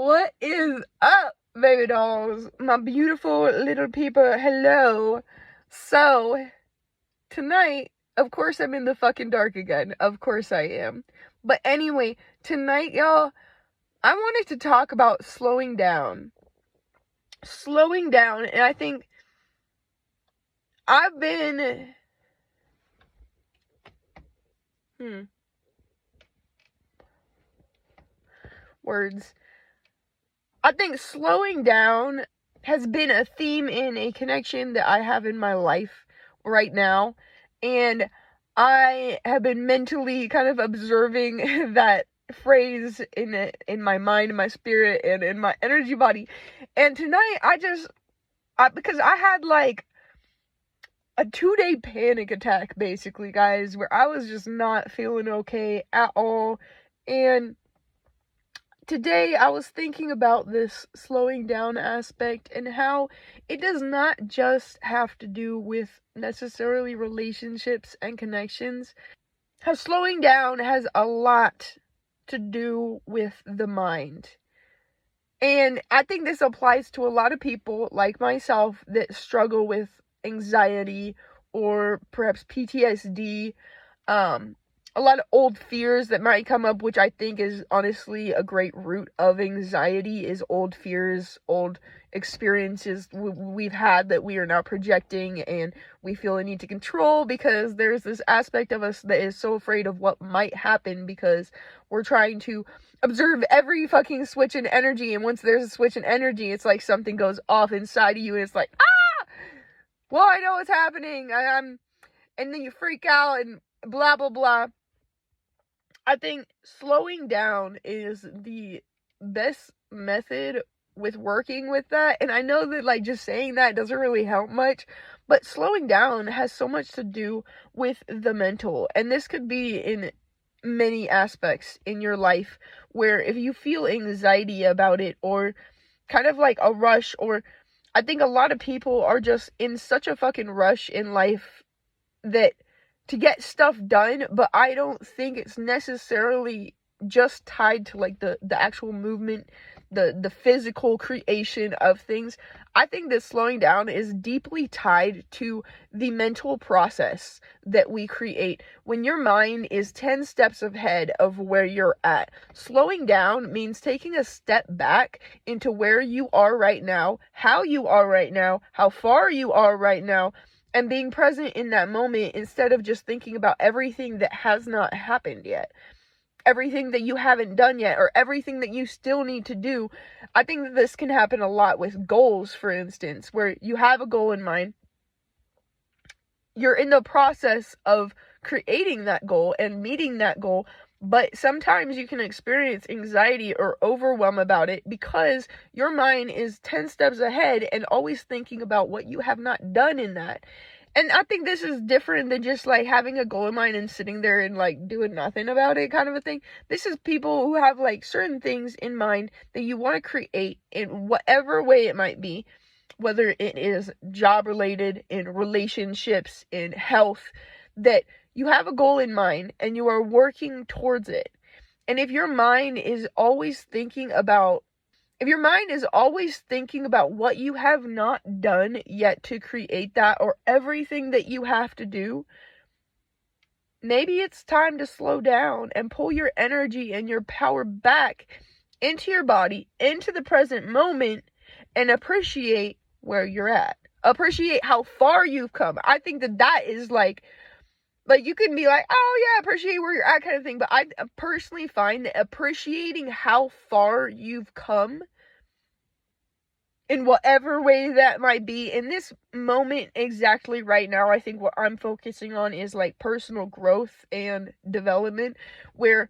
What is up, baby dolls? My beautiful little people, hello. So, tonight, of course I'm in the fucking dark again. Of course I am. But anyway, tonight, y'all, I wanted to talk about slowing down. Slowing down, and I think I've been... Words. I think slowing down has been a theme in a connection that I have in my life right now. And I have been mentally kind of observing that phrase in my mind, in my spirit, and in my energy body. And tonight, because I had like a 2-day panic attack, basically, guys, where I was just not feeling okay at all. And today I was thinking about this slowing down aspect and how it does not just have to do with necessarily relationships and connections. How slowing down has a lot to do with the mind. And I think this applies to a lot of people like myself that struggle with anxiety or perhaps PTSD, a lot of old fears that might come up, which I think is honestly a great root of anxiety, is old fears, old experiences we've had that we are now projecting, and we feel a need to control because there's this aspect of us that is so afraid of what might happen because we're trying to observe every fucking switch in energy, and once there's a switch in energy, it's like something goes off inside of you, and it's like, well, I know what's happening, and then you freak out, and blah, blah, blah. I think slowing down is the best method with working with that. And I know that like just saying that doesn't really help much, but slowing down has so much to do with the mental. And this could be in many aspects in your life where if you feel anxiety about it or kind of like a rush, or I think a lot of people are just in such a fucking rush in life that to get stuff done, but I don't think it's necessarily just tied to like the actual movement, the physical creation of things. I think that slowing down is deeply tied to the mental process that we create. When your mind is 10 steps ahead of where you're at, slowing down means taking a step back into where you are right now, how you are right now, how far you are right now, and being present in that moment instead of just thinking about everything that has not happened yet, everything that you haven't done yet, or everything that you still need to do. I think that this can happen a lot with goals, for instance, where you have a goal in mind. You're in the process of creating that goal and meeting that goal, but sometimes you can experience anxiety or overwhelm about it because your mind is 10 steps ahead and always thinking about what you have not done in that. And I think this is different than just like having a goal in mind and sitting there and like doing nothing about it kind of a thing. This is people who have like certain things in mind that you want to create in whatever way it might be, whether it is job related, in relationships, in health, that you have a goal in mind and you are working towards it. And if your mind is always thinking about what you have not done yet to create that, or everything that you have to do, maybe it's time to slow down and pull your energy and your power back into your body, into the present moment, and appreciate where you're at. Appreciate how far you've come. I think that is like you can be like, oh yeah, appreciate where you're at kind of thing, but I personally find that appreciating how far you've come in whatever way that might be in this moment exactly right now, I think what I'm focusing on is like personal growth and development, where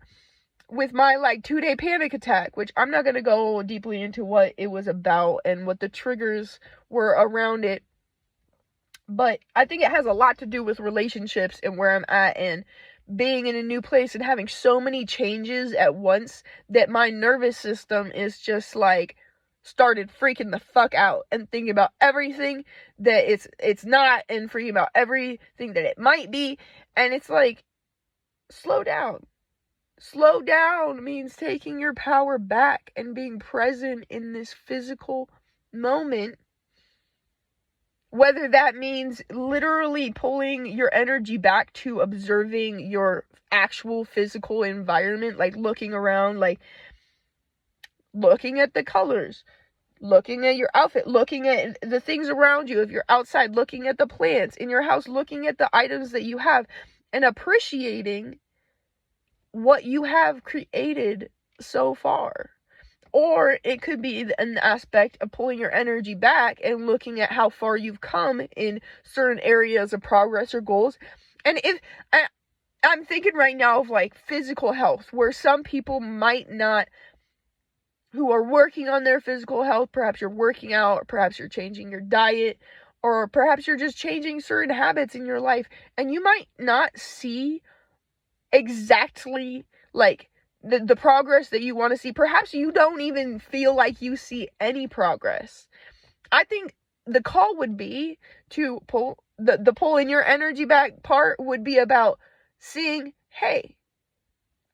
with my like 2-day panic attack, which I'm not going to go deeply into what it was about and what the triggers were around it, but I think it has a lot to do with relationships and where I'm at and being in a new place and having so many changes at once that my nervous system is just like started freaking the fuck out and thinking about everything that it's not, and freaking about everything that it might be. And it's like, slow down. Slow down means taking your power back and being present in this physical moment. Whether that means literally pulling your energy back to observing your actual physical environment, like looking around, like looking at the colors, looking at your outfit, looking at the things around you. If you're outside, looking at the plants in your house, looking at the items that you have, and appreciating what you have created so far. Or it could be an aspect of pulling your energy back and looking at how far you've come in certain areas of progress or goals. And if I'm thinking right now of like physical health, where some people might not, who are working on their physical health, perhaps you're working out, or perhaps you're changing your diet, or perhaps you're just changing certain habits in your life, and you might not see exactly like the progress that you want to see. Perhaps you don't even feel like you see any progress. I think the call would be to pull the pulling your energy back part would be about seeing, hey,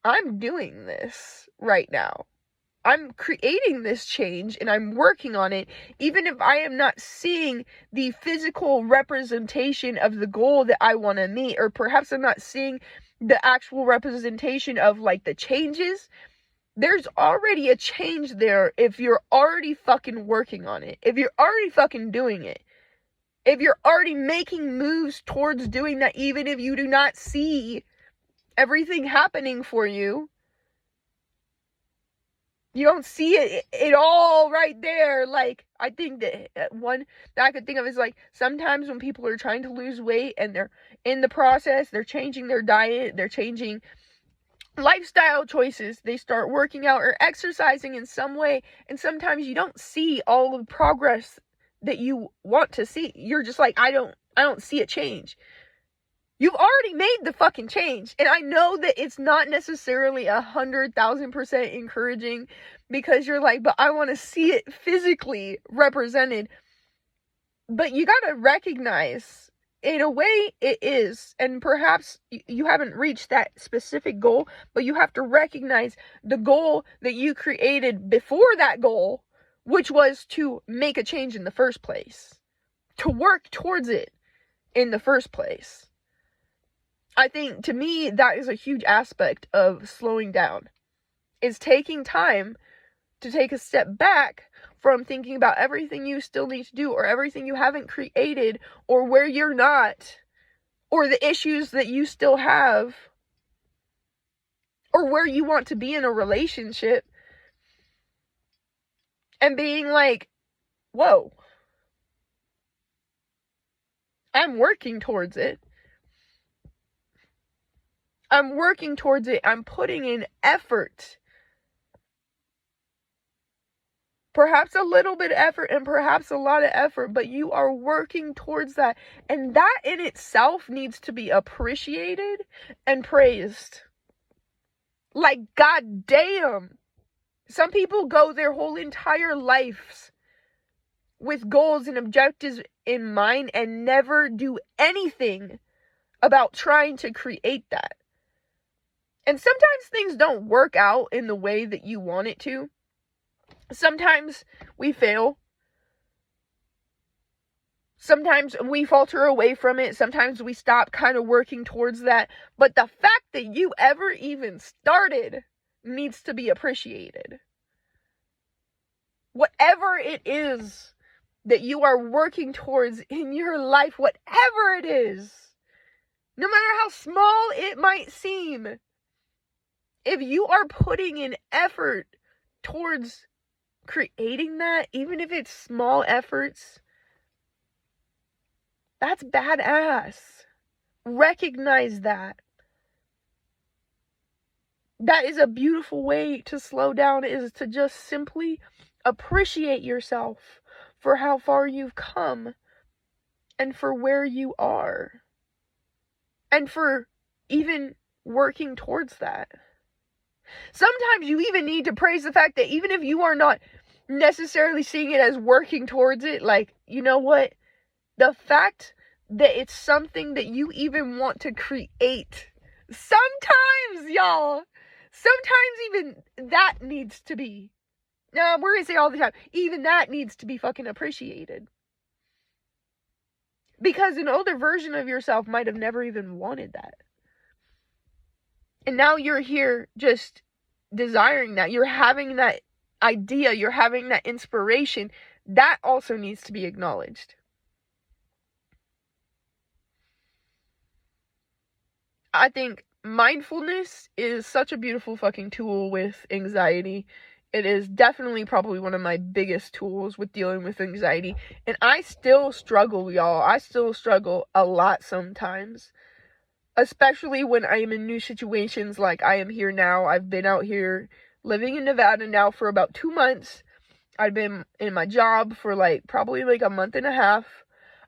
I'm doing this right now. I'm creating this change and I'm working on it, even if I am not seeing the physical representation of the goal that I want to meet, or perhaps I'm not seeing the actual representation of like the changes. There's already a change there if you're already fucking working on it, if you're already fucking doing it, if you're already making moves towards doing that, even if you do not see everything happening for you. You don't see it all right there. Like, I think that one that I could think of is like, sometimes when people are trying to lose weight and they're in the process, they're changing their diet, they're changing lifestyle choices, they start working out or exercising in some way, and sometimes you don't see all the progress that you want to see. You're just like, I don't see a change. You've already made the fucking change. And I know that it's not necessarily 100,000% encouraging, because you're like, but I want to see it physically represented. But you got to recognize, in a way, it is. And perhaps you haven't reached that specific goal, but you have to recognize the goal that you created before that goal, which was to make a change in the first place, to work towards it in the first place. I think, to me, that is a huge aspect of slowing down, is taking time to take a step back from thinking about everything you still need to do, or everything you haven't created, or where you're not, or the issues that you still have, or where you want to be in a relationship, and being like, whoa, I'm working towards it. I'm working towards it. I'm putting in effort. Perhaps a little bit of effort and perhaps a lot of effort, but you are working towards that. And that in itself needs to be appreciated and praised. Like, goddamn. Some people go their whole entire lives with goals and objectives in mind and never do anything about trying to create that. And sometimes things don't work out in the way that you want it to. Sometimes we fail. Sometimes we falter away from it. Sometimes we stop kind of working towards that. But the fact that you ever even started needs to be appreciated. Whatever it is that you are working towards in your life, whatever it is, no matter how small it might seem, if you are putting in effort towards creating that, even if it's small efforts, that's badass. Recognize that. That is a beautiful way to slow down, is to just simply appreciate yourself for how far you've come and for where you are, and for even working towards that. Sometimes you even need to praise the fact that even if you are not necessarily seeing it as working towards it, like, you know what? The fact that it's something that you even want to create. Sometimes, y'all, Sometimes even that needs to be. Now, we're going to say all the time, even that needs to be fucking appreciated. Because an older version of yourself might have never even wanted that. And now you're here just desiring that. You're having that idea. You're having that inspiration. That also needs to be acknowledged. I think mindfulness is such a beautiful fucking tool with anxiety. It is definitely probably one of my biggest tools with dealing with anxiety. And I still struggle, y'all. I still struggle a lot sometimes. Especially when I am in new situations like I am here now. I've been out here living in Nevada now for about 2 months. I've been in my job for probably a month and a half.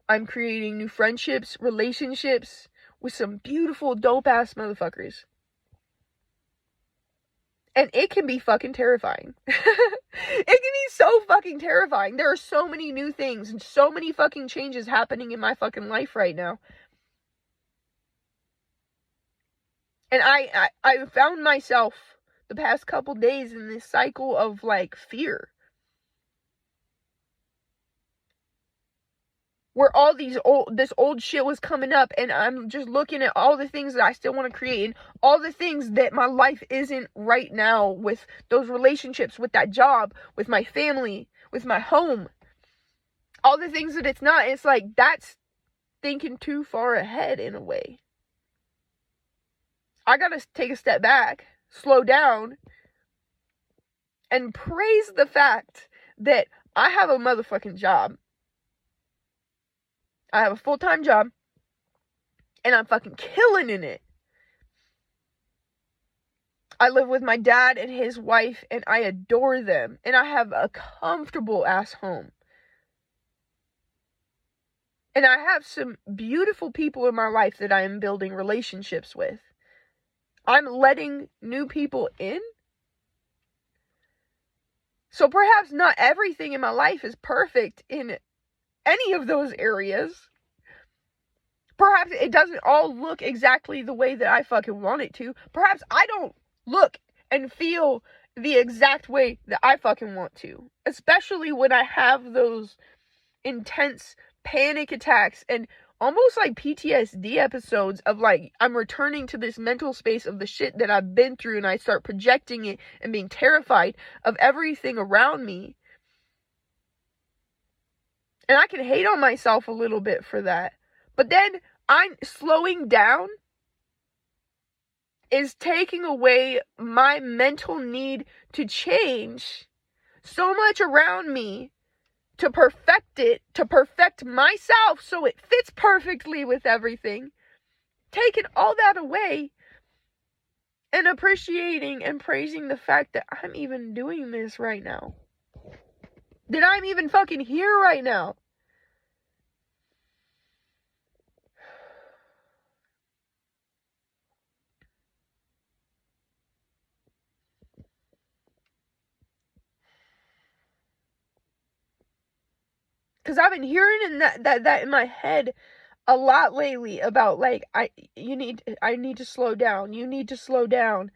I'm creating new friendships, relationships with some beautiful, dope-ass motherfuckers. And it can be fucking terrifying. It can be so fucking terrifying. There are so many new things and so many fucking changes happening in my fucking life right now. And I found myself the past couple days in this cycle of fear. Where all this old shit was coming up, and I'm just looking at all the things that I still want to create, and all the things that my life isn't right now, with those relationships, with that job, with my family, with my home. All the things that it's not. It's that's thinking too far ahead in a way. I gotta take a step back, slow down, and praise the fact that I have a motherfucking job. I have a full-time job, and I'm fucking killing in it. I live with my dad and his wife, and I adore them, and I have a comfortable ass home. And I have some beautiful people in my life that I am building relationships with. I'm letting new people in. So perhaps not everything in my life is perfect in any of those areas. Perhaps it doesn't all look exactly the way that I fucking want it to. Perhaps I don't look and feel the exact way that I fucking want to. Especially when I have those intense panic attacks and almost PTSD episodes of I'm returning to this mental space of the shit that I've been through, and I start projecting it and being terrified of everything around me. And I can hate on myself a little bit for that. But then I'm slowing down is taking away my mental need to change so much around me to perfect it, to perfect myself so it fits perfectly with everything. Taking all that away and appreciating and praising the fact that I'm even doing this right now. That I'm even fucking here right now. Because I've been hearing that in my head a lot lately about I need to slow down. You need to slow down.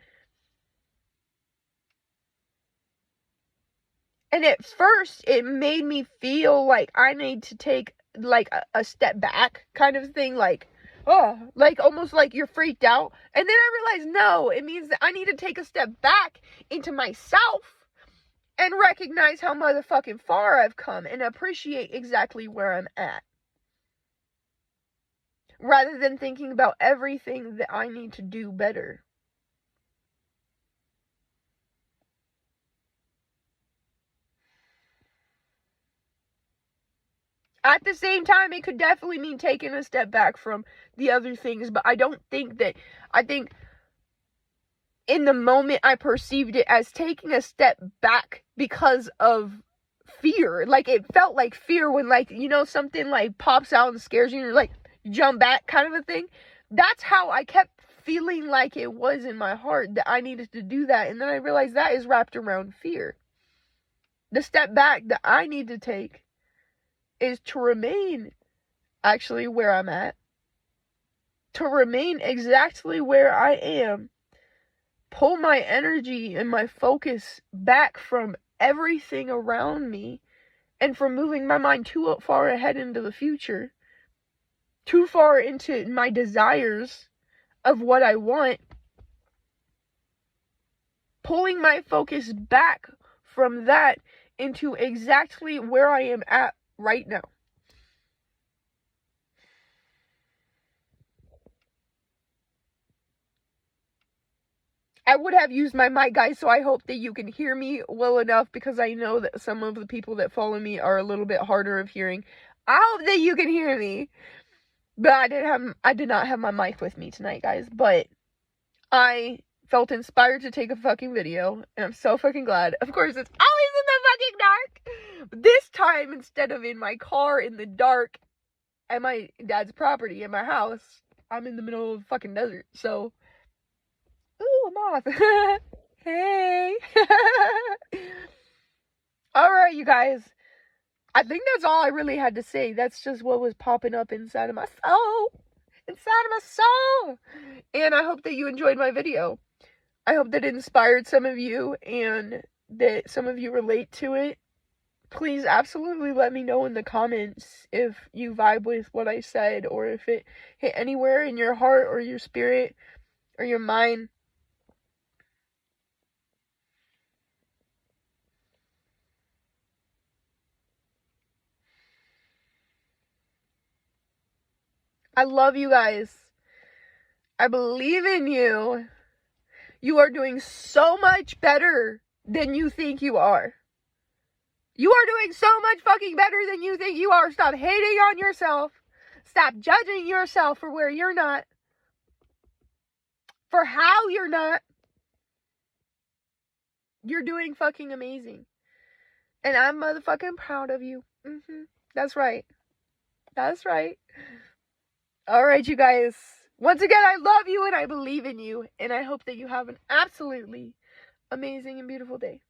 And at first it made me feel like I need to take a step back kind of thing, almost like you're freaked out. And then I realized no, it means that I need to take a step back into myself and recognize how motherfucking far I've come and appreciate exactly where I'm at. Rather than thinking about everything that I need to do better. At the same time, it could definitely mean taking a step back from the other things, but I think in the moment I perceived it as taking a step back because of fear. It felt like fear when something pops out and scares you and you're jump back kind of a thing. That's how I kept feeling like it was in my heart that I needed to do that. And then I realized that is wrapped around fear. The step back that I need to take is to remain actually where I'm at. To remain exactly where I am. pull my energy and my focus back from everything around me and from moving my mind too far ahead into the future, too far into my desires of what I want, pulling my focus back from that into exactly where I am at right now. I would have used my mic, guys, so I hope that you can hear me well enough, because I know that some of the people that follow me are a little bit harder of hearing. I hope that you can hear me. But I did not have my mic with me tonight, guys, but I felt inspired to take a fucking video, and I'm so fucking glad. Of course, it's always in the fucking dark. But this time, instead of in my car in the dark at my dad's property, at my house, I'm in the middle of the fucking desert, so... Ooh, a moth. Hey. Alright, you guys. I think that's all I really had to say. That's just what was popping up inside of my soul. Inside of my soul. And I hope that you enjoyed my video. I hope that it inspired some of you and that some of you relate to it. Please absolutely let me know in the comments if you vibe with what I said, or if it hit anywhere in your heart or your spirit or your mind. I love you guys. I believe in you. You are doing so much better than you think you are. You are doing so much fucking better than you think you are. Stop hating on yourself. Stop judging yourself for where you're not. For how you're not. You're doing fucking amazing. And I'm motherfucking proud of you. That's right. That's right. Alright, you guys. Once again, I love you and I believe in you. And I hope that you have an absolutely amazing and beautiful day.